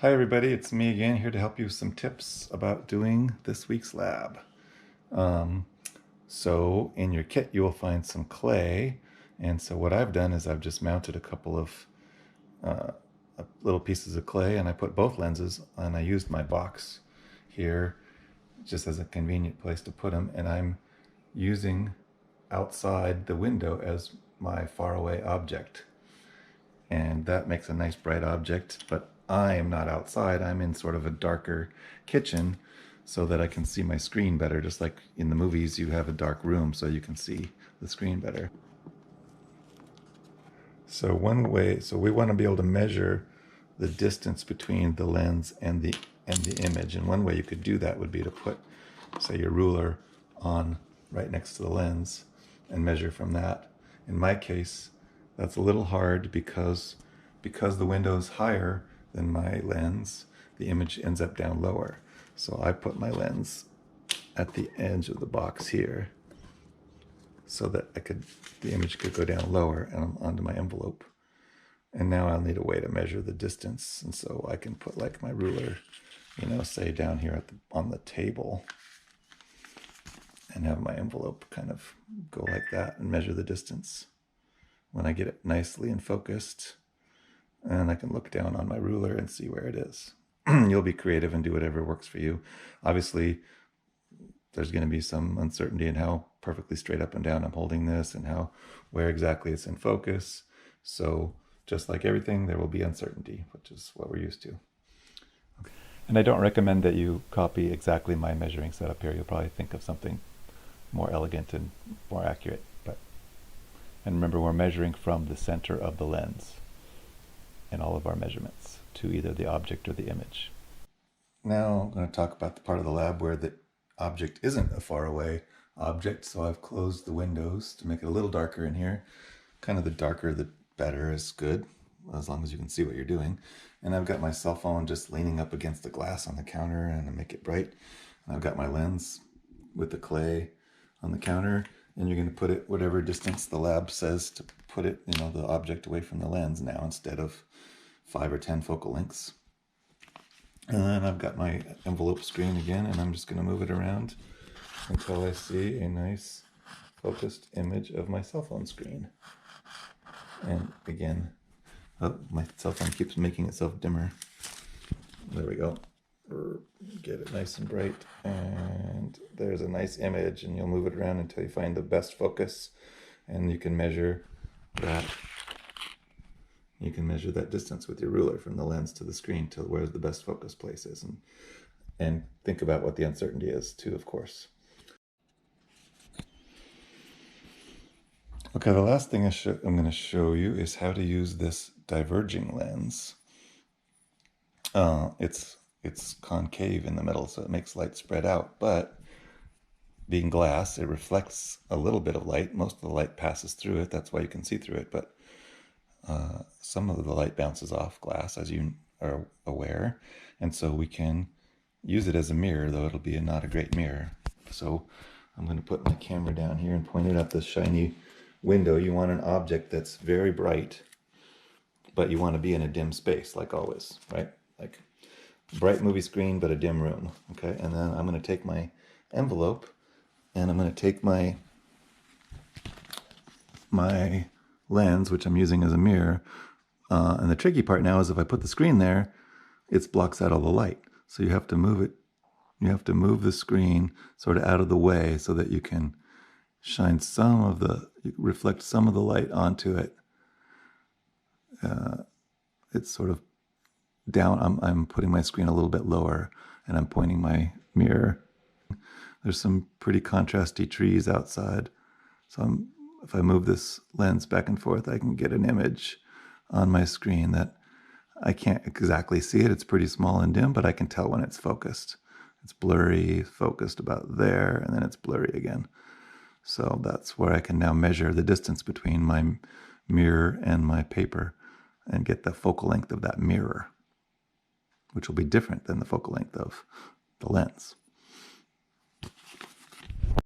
Hi everybody, it's me again here to help you with some tips about doing this week's lab. Um, so in your kit you will find some clay, and so what I've done is I've just mounted a couple of uh, little pieces of clay, and I put both lenses, and I used my box here just as a convenient place to put them, and I'm using outside the window as my faraway object. And that makes a nice bright object, but I am not outside. I'm in sort of a darker kitchen so that I can see my screen better. Just like in the movies, you have a dark room so you can see the screen better. So we want to be able to measure the distance between the lens and the image. And one way you could do that would be to put, say, your ruler on right next to the lens and measure from that. In my case, that's a little hard because the window is higher than my lens, the image ends up down lower. So I put my lens at the edge of the box here so that the image could go down lower and onto my envelope. And now I'll need a way to measure the distance. And so I can put like my ruler, say down here on the table, and have my envelope kind of go like that and measure the distance when I get it nicely and focused. And I can look down on my ruler and see where it is. You'll be creative and do whatever works for you. Obviously, there's going to be some uncertainty in how perfectly straight up and down I'm holding this and where exactly it's in focus. So just like everything, there will be uncertainty, which is what we're used to. Okay. And I don't recommend that you copy exactly my measuring setup here. You'll probably think of something more elegant and more accurate. And remember, we're measuring from the center of the lens in all of our measurements to either the object or the image. Now I'm going to talk about the part of the lab where the object isn't a faraway object. So I've closed the windows to make it a little darker in here. Kind of the darker the better is good, as long as you can see what you're doing. And I've got my cell phone just leaning up against the glass on the counter and I make it bright. And I've got my lens with the clay on the counter, and you're going to put it whatever distance the lab says to put it, the object away from the lens now, instead of 5 or 10 focal lengths. And then I've got my envelope screen again, and I'm just going to move it around until I see a nice focused image of my cell phone screen. And again, my cell phone keeps making itself dimmer. There we go. Get it nice and bright, and there's a nice image, and you'll move it around until you find the best focus, and you can measure that. You can measure that distance with your ruler from the lens to the screen to where the best focus place is, and think about what the uncertainty is too, of course. Okay, the last thing I'm going to show you is how to use this diverging lens. It's concave in the middle, so it makes light spread out, but being glass, it reflects a little bit of light. Most of the light passes through it, that's why you can see through it, but some of the light bounces off glass, as you are aware, and so we can use it as a mirror, though it'll be not a great mirror. So I'm going to put my camera down here and point it at this shiny window. You want an object that's very bright, but you want to be in a dim space, like always, right? Like bright movie screen, but a dim room. Okay, and then I'm going to take my envelope, and I'm going to take my lens, which I'm using as a mirror. And the tricky part now is if I put the screen there, it blocks out all the light. So you have to move it. You have to move the screen sort of out of the way so that you can shine reflect some of the light onto it. It's sort of down. I'm putting my screen a little bit lower, and I'm pointing my mirror. There's some pretty contrasty trees outside, so if I move this lens back and forth, I can get an image on my screen that I can't exactly see it. It's pretty small and dim, but I can tell when it's focused. It's blurry, focused about there, and then it's blurry again. So that's where I can now measure the distance between my mirror and my paper and get the focal length of that mirror, which will be different than the focal length of the lens.